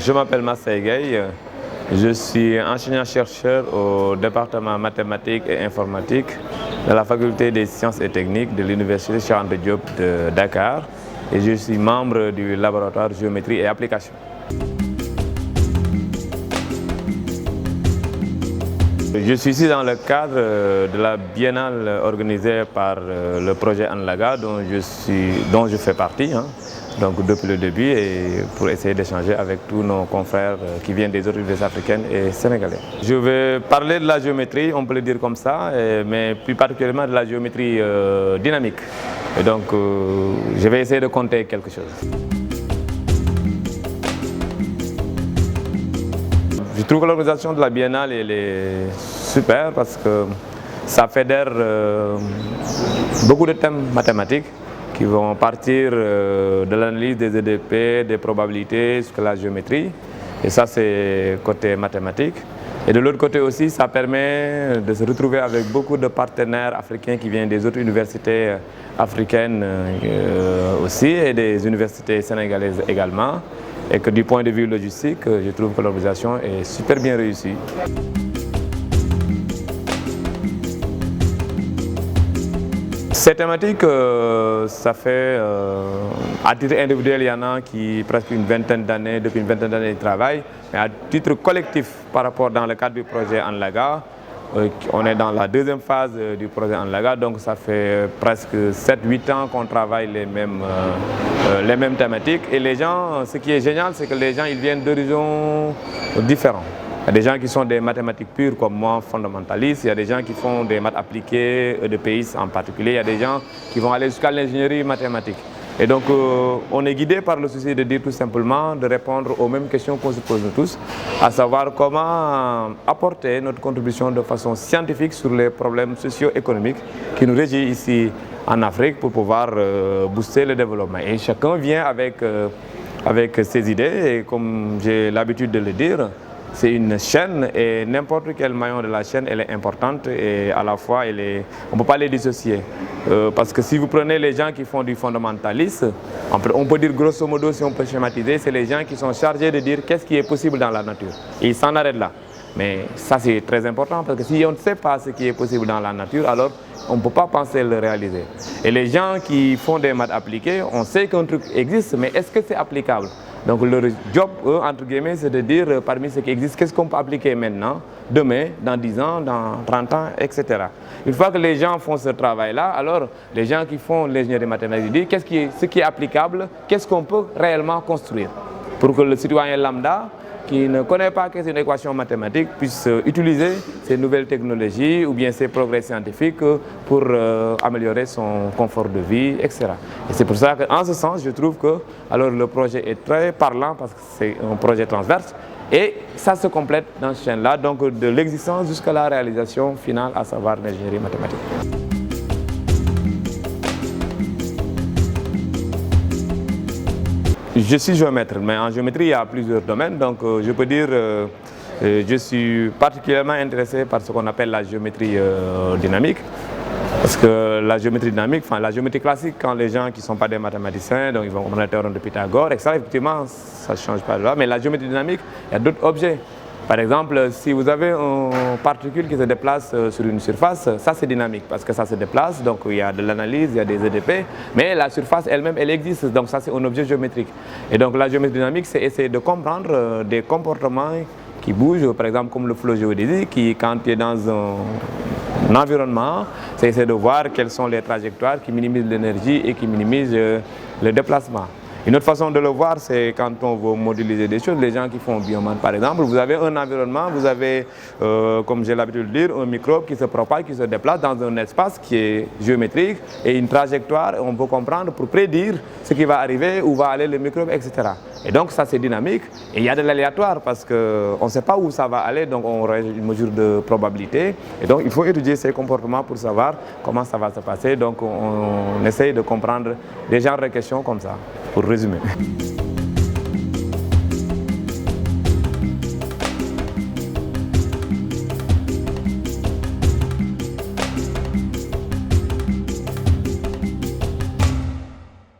Je m'appelle Massey Gueye, je suis enseignant-chercheur au département mathématiques et informatique de la faculté des sciences et techniques de l'université Cheikh Anta Diop de Dakar et je suis membre du laboratoire géométrie et applications. Je suis ici dans le cadre de la biennale organisée par le projet Anlaga dont je fais partie. Donc depuis le début et pour essayer d'échanger avec tous nos confrères qui viennent des autres universités africaines et sénégalais. Je vais parler de la géométrie, on peut le dire comme ça, mais plus particulièrement de la géométrie dynamique. Et donc je vais essayer de compter quelque chose. Je trouve que l'organisation de la biennale elle est super parce que ça fédère beaucoup de thèmes mathématiques qui vont partir de l'analyse des EDP, des probabilités jusqu'à la géométrie. Et ça, c'est côté mathématique. Et de l'autre côté aussi, ça permet de se retrouver avec beaucoup de partenaires africains qui viennent des autres universités africaines aussi et des universités sénégalaises également. Et que du point de vue logistique, je trouve que l'organisation est super bien réussie. Ces thématiques, ça fait, à titre individuel, il y en a qui presque une vingtaine d'années, depuis une vingtaine d'années de travail, mais à titre collectif par rapport dans le cadre du projet Anlaga, on est dans la deuxième phase du projet Anlaga, donc ça fait presque 7-8 ans qu'on travaille les mêmes thématiques. Et les gens, ce qui est génial, c'est que les gens ils viennent d'horizons différents. Il y a des gens qui sont des mathématiques pures comme moi, fondamentalistes. Il y a des gens qui font des maths appliquées, EDPIs en particulier. Il y a des gens qui vont aller jusqu'à l'ingénierie mathématique. Et donc, on est guidé par le souci de dire tout simplement, de répondre aux mêmes questions qu'on se pose nous tous, à savoir comment apporter notre contribution de façon scientifique sur les problèmes socio-économiques qui nous régissent ici en Afrique pour pouvoir booster le développement. Et chacun vient avec ses idées et comme j'ai l'habitude de le dire, c'est une chaîne et n'importe quel maillon de la chaîne, elle est importante et à la fois, on ne peut pas les dissocier. Parce que si vous prenez les gens qui font du fondamentalisme, on peut dire grosso modo, si on peut schématiser, c'est les gens qui sont chargés de dire qu'est-ce qui est possible dans la nature. Et ils s'en arrêtent là. Mais ça, c'est très important parce que si on ne sait pas ce qui est possible dans la nature, alors on ne peut pas penser le réaliser. Et les gens qui font des maths appliquées, on sait qu'un truc existe, mais est-ce que c'est applicable? Donc leur job, entre guillemets, c'est de dire parmi ce qui existe, qu'est-ce qu'on peut appliquer maintenant, demain, dans 10 ans, dans 30 ans, etc. Une fois que les gens font ce travail-là, alors les gens qui font l'ingénierie mathématique disent ce qui est applicable, qu'est-ce qu'on peut réellement construire pour que le citoyen lambda qui ne connaît pas qu'est-ce qu'une équation mathématique puisse utiliser ces nouvelles technologies ou bien ces progrès scientifiques pour améliorer son confort de vie, etc. Et c'est pour ça qu'en ce sens, je trouve que alors, le projet est très parlant parce que c'est un projet transverse et ça se complète dans ce chaîne-là, donc de l'existence jusqu'à la réalisation finale, à savoir l'ingénierie mathématique. Je suis géomètre, mais en géométrie, il y a plusieurs domaines. Donc, je peux dire je suis particulièrement intéressé par ce qu'on appelle la géométrie dynamique. Parce que la géométrie dynamique, enfin la géométrie classique, quand les gens qui ne sont pas des mathématiciens, donc ils vont comprendre le théorème de Pythagore, etc. Effectivement, ça ne change pas de là. Mais la géométrie dynamique, il y a d'autres objets. Par exemple, si vous avez une particule qui se déplace sur une surface, ça c'est dynamique parce que ça se déplace, donc il y a de l'analyse, il y a des EDP, mais la surface elle-même, elle existe, donc ça c'est un objet géométrique. Et donc la géométrie dynamique, c'est essayer de comprendre des comportements qui bougent, par exemple comme le flow géodésique, qui quand il est dans un environnement, c'est essayer de voir quelles sont les trajectoires qui minimisent l'énergie et qui minimisent le déplacement. Une autre façon de le voir, c'est quand on veut modéliser des choses, les gens qui font biomasse par exemple, vous avez un environnement, vous avez, comme j'ai l'habitude de dire, un microbe qui se propage, qui se déplace dans un espace qui est géométrique et une trajectoire, on peut comprendre pour prédire ce qui va arriver, où va aller le microbe, etc. Et donc ça c'est dynamique et il y a de l'aléatoire parce qu'on ne sait pas où ça va aller, donc on rajoute une mesure de probabilité et donc il faut étudier ces comportements pour savoir comment ça va se passer, donc on essaye de comprendre des genres de questions comme ça, pour résumer.